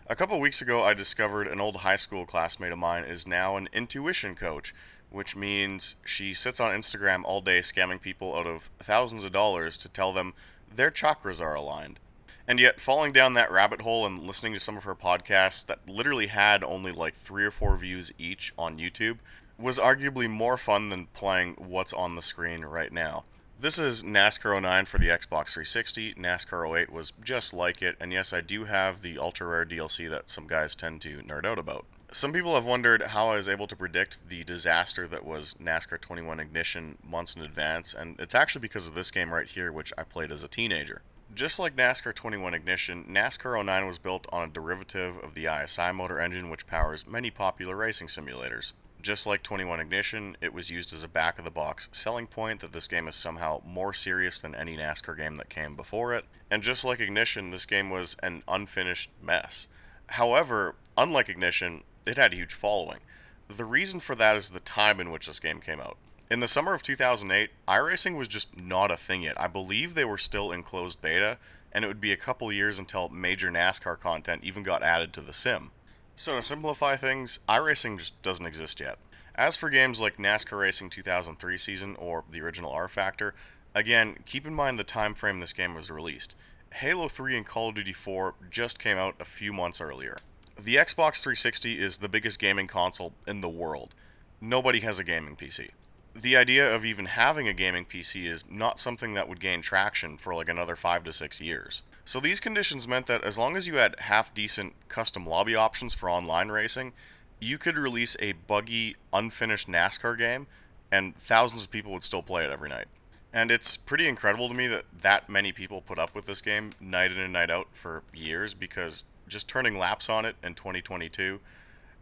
A couple weeks ago, I discovered an old high school classmate of mine is now an intuition coach, which means she sits on Instagram all day scamming people out of thousands of dollars to tell them their chakras are aligned. And yet, falling down that rabbit hole and listening to some of her podcasts that literally had only like 3 or 4 views each on YouTube was arguably more fun than playing what's on the screen right now. This is NASCAR '09 for the Xbox 360. NASCAR '08 was just like it, and yes, I do have the ultra rare DLC that some guys tend to nerd out about. Some people have wondered how I was able to predict the disaster that was NASCAR 21 Ignition months in advance, and it's actually because of this game right here, which I played as a teenager. Just like NASCAR 21 Ignition, NASCAR '09 was built on a derivative of the ISI motor engine, which powers many popular racing simulators. Just like 21 Ignition, it was used as a back of the box selling point that this game is somehow more serious than any NASCAR game that came before it. And just like Ignition, this game was an unfinished mess. However, unlike Ignition, it had a huge following. The reason for that is the time in which this game came out. In the summer of 2008, iRacing was just not a thing yet. I believe they were still in closed beta, and it would be a couple years until major NASCAR content even got added to the sim. So to simplify things, iRacing just doesn't exist yet. As for games like NASCAR Racing 2003 season or the original R Factor, again, keep in mind the time frame this game was released. Halo 3 and Call of Duty 4 just came out a few months earlier. The Xbox 360 is the biggest gaming console in the world. Nobody has a gaming PC. The idea of even having a gaming PC is not something that would gain traction for like another 5 to 6 years. So these conditions meant that as long as you had half decent custom lobby options for online racing, you could release a buggy, unfinished NASCAR game, and thousands of people would still play it every night. And it's pretty incredible to me that that many people put up with this game night in and night out for years, because just turning laps on it in 2022,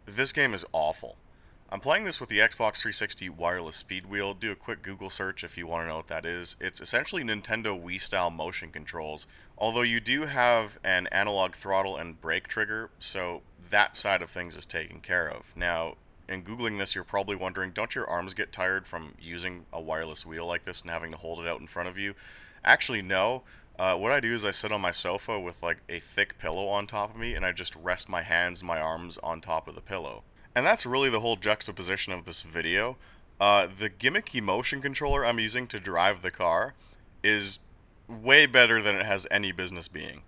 this game is awful. I'm playing this with the Xbox 360 wireless speed wheel. Do a quick Google search if you want to know what that is. It's essentially Nintendo Wii style motion controls, although you do have an analog throttle and brake trigger, so that side of things is taken care of. Now, in Googling this, you're probably wondering, don't your arms get tired from using a wireless wheel like this and having to hold it out in front of you? Actually, no. What I do is I sit on my sofa with like a thick pillow on top of me, and I just rest my hands and my arms on top of the pillow. And that's really the whole juxtaposition of this video. The gimmicky motion controller I'm using to drive the car is way better than it has any business being.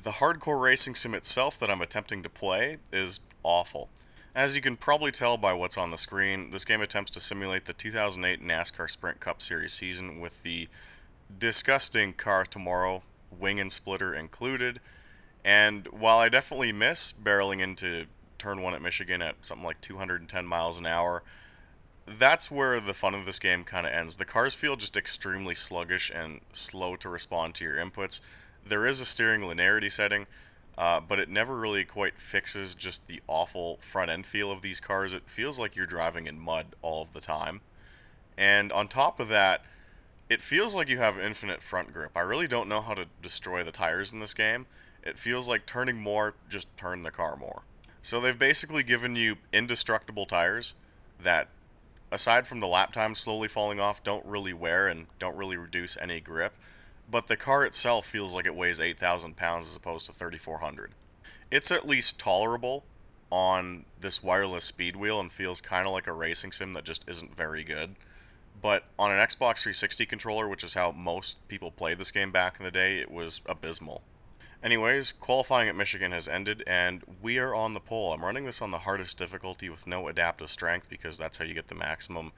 The hardcore racing sim itself that I'm attempting to play is awful. As you can probably tell by what's on the screen, this game attempts to simulate the 2008 NASCAR Sprint Cup Series season with the disgusting Car Tomorrow wing and splitter included. And while I definitely miss barreling into turn 1 at Michigan at something like 210 miles an hour, that's where the fun of this game kind of ends. The cars feel just extremely sluggish and slow to respond to your inputs. There is a steering linearity setting, but it never really quite fixes just the awful front end feel of these cars. It feels like you're driving in mud all of the time. And on top of that, it feels like you have infinite front grip. I really don't know how to destroy the tires in this game. It feels like turning more, just turn the car more. So they've basically given you indestructible tires that, aside from the lap time slowly falling off, don't really wear and don't really reduce any grip. But the car itself feels like it weighs 8,000 pounds as opposed to 3,400. It's at least tolerable on this wireless speed wheel and feels kind of like a racing sim that just isn't very good. But on an Xbox 360 controller, which is how most people played this game back in the day, it was abysmal. Anyways, qualifying at Michigan has ended, and we are on the pole. I'm running this on the hardest difficulty with no adaptive strength because that's how you get the maximum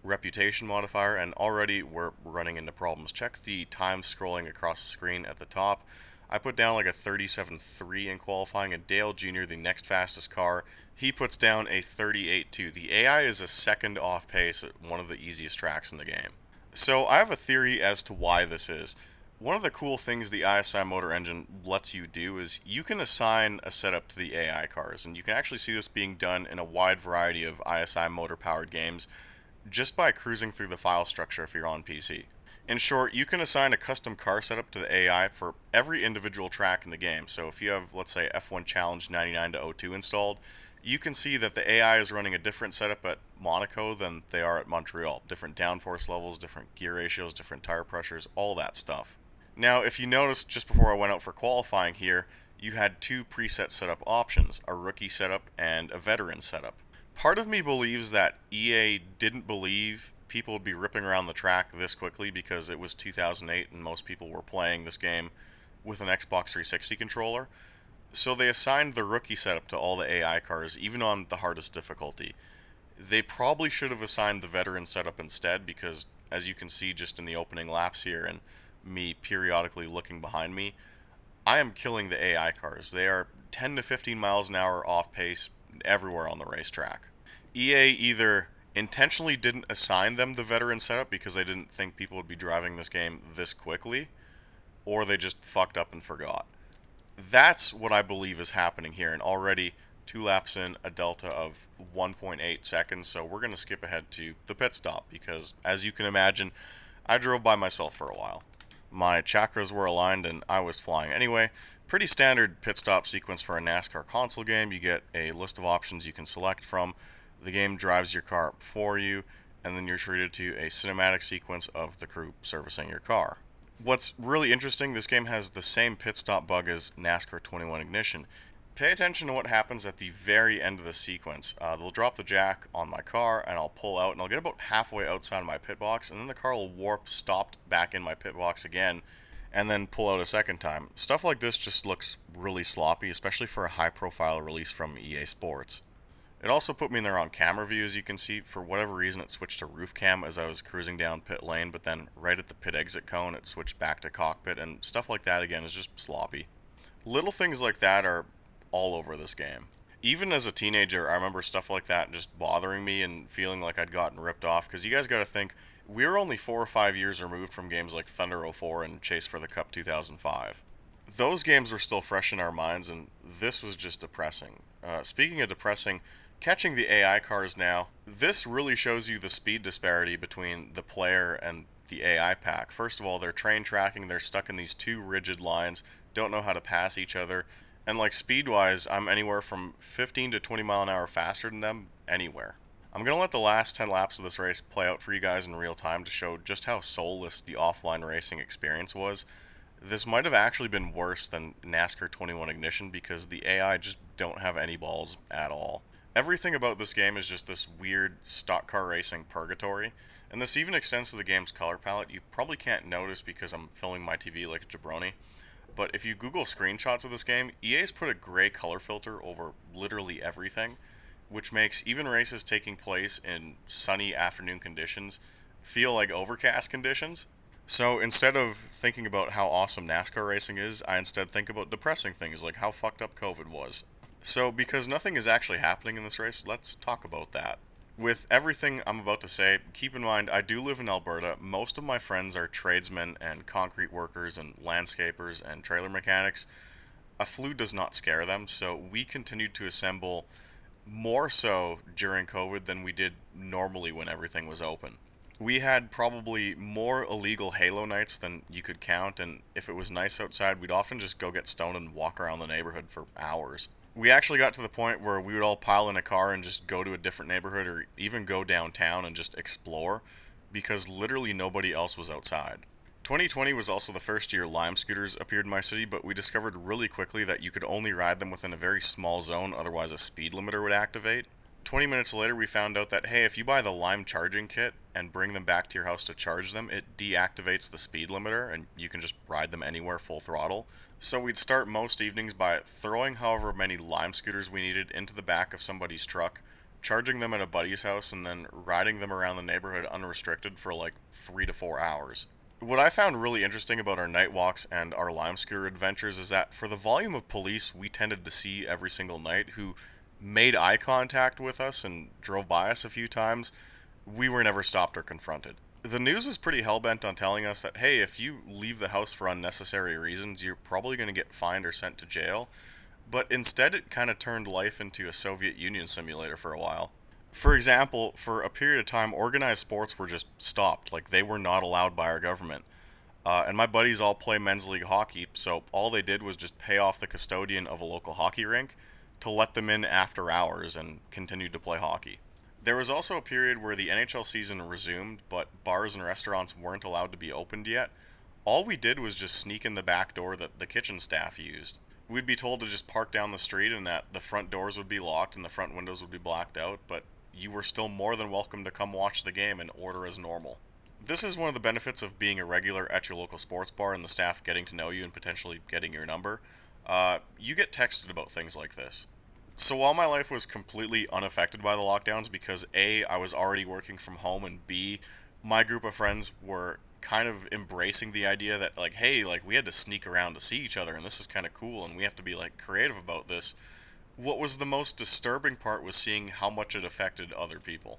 reputation modifier, and already we're running into problems. Check the time scrolling across the screen at the top. I put down like a 37.3 in qualifying, and Dale Jr., the next fastest car, he puts down a 38.2. The AI is a second off pace at one of the easiest tracks in the game. So I have a theory as to why this is. One of the cool things the ISI motor engine lets you do is you can assign a setup to the AI cars, and you can actually see this being done in a wide variety of ISI motor powered games just by cruising through the file structure if you're on PC. In short, you can assign a custom car setup to the AI for every individual track in the game. So if you have, let's say, F1 Challenge 99 to 02 installed, you can see that the AI is running a different setup at Monaco than they are at Montreal. Different downforce levels, different gear ratios, different tire pressures, all that stuff. Now, if you noticed just before I went out for qualifying here, you had two preset setup options, a rookie setup and a veteran setup. Part of me believes that EA didn't believe people would be ripping around the track this quickly because it was 2008 and most people were playing this game with an Xbox 360 controller. So they assigned the rookie setup to all the AI cars, even on the hardest difficulty. They probably should have assigned the veteran setup instead because, as you can see just in the opening laps here and me periodically looking behind me, I am killing the AI cars. They are 10 to 15 miles an hour off pace everywhere on the racetrack. EA either intentionally didn't assign them the veteran setup because they didn't think people would be driving this game this quickly, or they just fucked up and forgot. That's what I believe is happening here, and already 2 laps in, a delta of 1.8 seconds, so we're going to skip ahead to the pit stop because, as you can imagine, I drove by myself for a while. My chakras were aligned and I was flying. Anyway, pretty standard pit stop sequence for a NASCAR console game. You get a list of options you can select from. The game drives your car for you, and then you're treated to a cinematic sequence of the crew servicing your car. What's really interesting, this game has the same pit stop bug as NASCAR 21 Ignition. Pay attention to what happens at the very end of the sequence. They'll drop the jack on my car and I'll pull out and I'll get about halfway outside my pit box and then the car will warp stopped back in my pit box again and then pull out a second time. Stuff like this just looks really sloppy, especially for a high profile release from EA Sports. It also put me in the wrong camera view, as you can see. For whatever reason it switched to roof cam as I was cruising down pit lane, but then right at the pit exit cone it switched back to cockpit, and stuff like that again is just sloppy. Little things like that are all over this game. Even as a teenager, I remember stuff like that just bothering me and feeling like I'd gotten ripped off, because you guys gotta think, we're only 4 or 5 years removed from games like Thunder 04 and Chase for the Cup 2005. Those games were still fresh in our minds, and this was just depressing. Speaking of depressing, catching the AI cars now, this really shows you the speed disparity between the player and the AI pack. First of all, they're train tracking, they're stuck in these two rigid lines, don't know how to pass each other, and like speed-wise, I'm anywhere from 15 to 20 mile an hour faster than them anywhere. I'm going to let the last 10 laps of this race play out for you guys in real time to show just how soulless the offline racing experience was. This might have actually been worse than NASCAR 21 Ignition because the AI just don't have any balls at all. Everything about this game is just this weird stock car racing purgatory, and this even extends to the game's color palette. You probably can't notice because I'm filming my TV like a jabroni, but if you Google screenshots of this game, EA's put a gray color filter over literally everything, which makes even races taking place in sunny afternoon conditions feel like overcast conditions. So instead of thinking about how awesome NASCAR racing is, I instead think about depressing things like how fucked up COVID was. So because nothing is actually happening in this race, let's talk about that. With everything I'm about to say, keep in mind I do live in Alberta. Most of my friends are tradesmen and concrete workers and landscapers and trailer mechanics. A flu does not scare them, so we continued to assemble more so during COVID than we did normally when everything was open. We had probably more illegal Halo nights than you could count, and if it was nice outside, we'd often just go get stoned and walk around the neighborhood for hours. We actually got to the point where we would all pile in a car and just go to a different neighborhood or even go downtown and just explore because literally nobody else was outside. 2020 was also the first year Lime scooters appeared in my city, but we discovered really quickly that you could only ride them within a very small zone, otherwise a speed limiter would activate. 20 minutes later we found out that, hey, if you buy the Lime charging kit and bring them back to your house to charge them, it deactivates the speed limiter and you can just ride them anywhere full throttle. So we'd start most evenings by throwing however many Lime scooters we needed into the back of somebody's truck, charging them at a buddy's house, and then riding them around the neighborhood unrestricted for like 3 to 4 hours. What I found really interesting about our night walks and our Lime scooter adventures is that for the volume of police we tended to see every single night who made eye contact with us and drove by us a few times, we were never stopped or confronted. The news was pretty hellbent on telling us that, hey, if you leave the house for unnecessary reasons, you're probably going to get fined or sent to jail. But instead, it kind of turned life into a Soviet Union simulator for a while. For example, for a period of time, organized sports were just stopped. Like, they were not allowed by our government. And my buddies all play men's league hockey, so all they did was just pay off the custodian of a local hockey rink to let them in after hours and continue to play hockey. There was also a period where the NHL season resumed, but bars and restaurants weren't allowed to be opened yet. All we did was just sneak in the back door that the kitchen staff used. We'd be told to just park down the street and that the front doors would be locked and the front windows would be blacked out, but you were still more than welcome to come watch the game and order as normal. This is one of the benefits of being a regular at your local sports bar and the staff getting to know you and potentially getting your number. You get texted about things like this. So while my life was completely unaffected by the lockdowns because A, I was already working from home, and B, my group of friends were kind of embracing the idea that like, hey, like we had to sneak around to see each other and this is kind of cool and we have to be like creative about this. What was the most disturbing part was seeing how much it affected other people.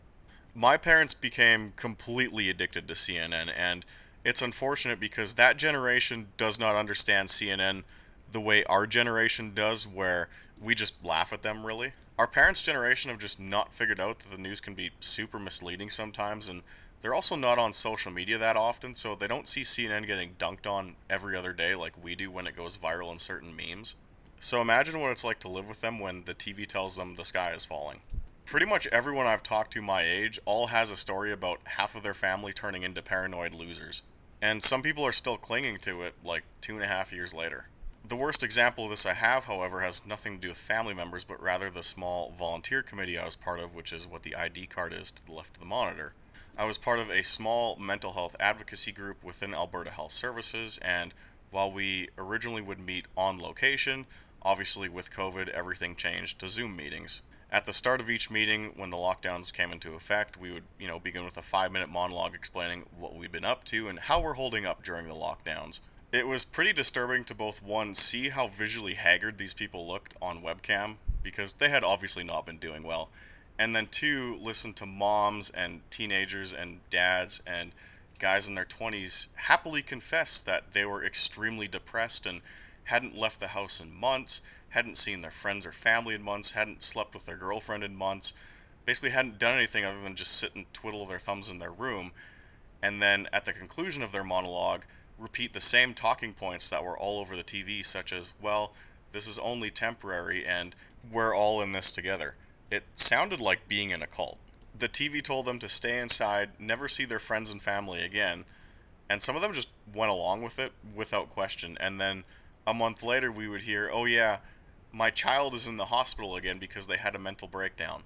My parents became completely addicted to CNN, and it's unfortunate because that generation does not understand CNN the way our generation does, where we just laugh at them, really. Our parents' generation have just not figured out that the news can be super misleading sometimes, and they're also not on social media that often, so they don't see CNN getting dunked on every other day like we do when it goes viral in certain memes. So imagine what it's like to live with them when the TV tells them the sky is falling. Pretty much everyone I've talked to my age all has a story about half of their family turning into paranoid losers. And some people are still clinging to it like 2.5 years later. The worst example of this I have, however, has nothing to do with family members, but rather the small volunteer committee I was part of, which is what the ID card is to the left of the monitor. I was part of a small mental health advocacy group within Alberta Health Services, and while we originally would meet on location, obviously with COVID everything changed to Zoom meetings. At the start of each meeting, when the lockdowns came into effect, we would, begin with a 5-minute monologue explaining what we'd been up to and how we're holding up during the lockdowns. It was pretty disturbing to both one, see how visually haggard these people looked on webcam, because they had obviously not been doing well, and then two, listen to moms and teenagers and dads and guys in their 20s happily confess that they were extremely depressed and hadn't left the house in months, hadn't seen their friends or family in months, hadn't slept with their girlfriend in months, basically hadn't done anything other than just sit and twiddle their thumbs in their room, and then at the conclusion of their monologue, repeat the same talking points that were all over the TV, such as, well, this is only temporary and we're all in this together. It sounded like being in a cult. The TV told them to stay inside, never see their friends and family again, and some of them just went along with it without question. And then a month later, we would hear, oh yeah, my child is in the hospital again because they had a mental breakdown.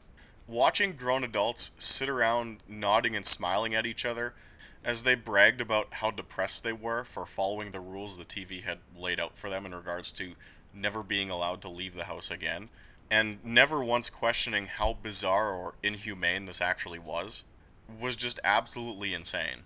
Watching grown adults sit around nodding and smiling at each other as they bragged about how depressed they were for following the rules the TV had laid out for them in regards to never being allowed to leave the house again, and never once questioning how bizarre or inhumane this actually was just absolutely insane.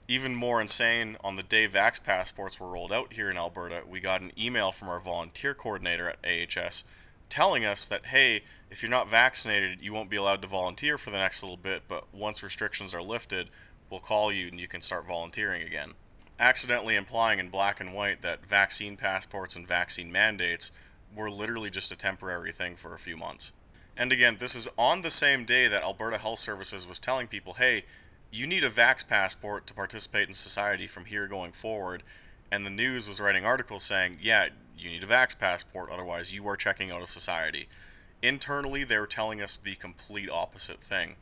Even more insane, on the day Vax passports were rolled out here in Alberta, we got an email from our volunteer coordinator at AHS telling us that, hey, if you're not vaccinated, you won't be allowed to volunteer for the next little bit, but once restrictions are lifted, we'll call you and you can start volunteering again. Accidentally implying in black and white that vaccine passports and vaccine mandates were literally just a temporary thing for a few months. And again, this is on the same day that Alberta Health Services was telling people, hey, you need a vax passport to participate in society from here going forward. And the news was writing articles saying, yeah, you need a vax passport, otherwise you are checking out of society. Internally, they were telling us the complete opposite thing.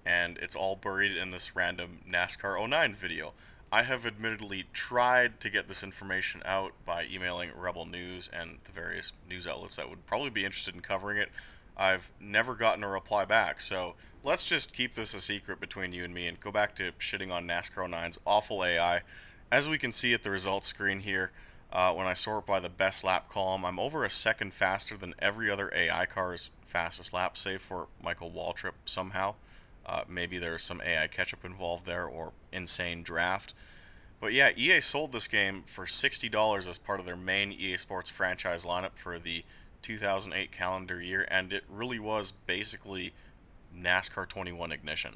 And it's all buried in this random NASCAR '09 video. I have admittedly tried to get this information out by emailing Rebel News and the various news outlets that would probably be interested in covering it. I've never gotten a reply back, so let's just keep this a secret between you and me and go back to shitting on NASCAR '09's awful AI. As we can see at the results screen here, when I sort by the best lap column, I'm over a second faster than every other AI car's fastest lap, save for Michael Waltrip somehow. Maybe there's some AI catch-up involved there, or insane draft. But yeah, EA sold this game for $60 as part of their main EA Sports franchise lineup for the 2008 calendar year, and it really was basically NASCAR 21 Ignition.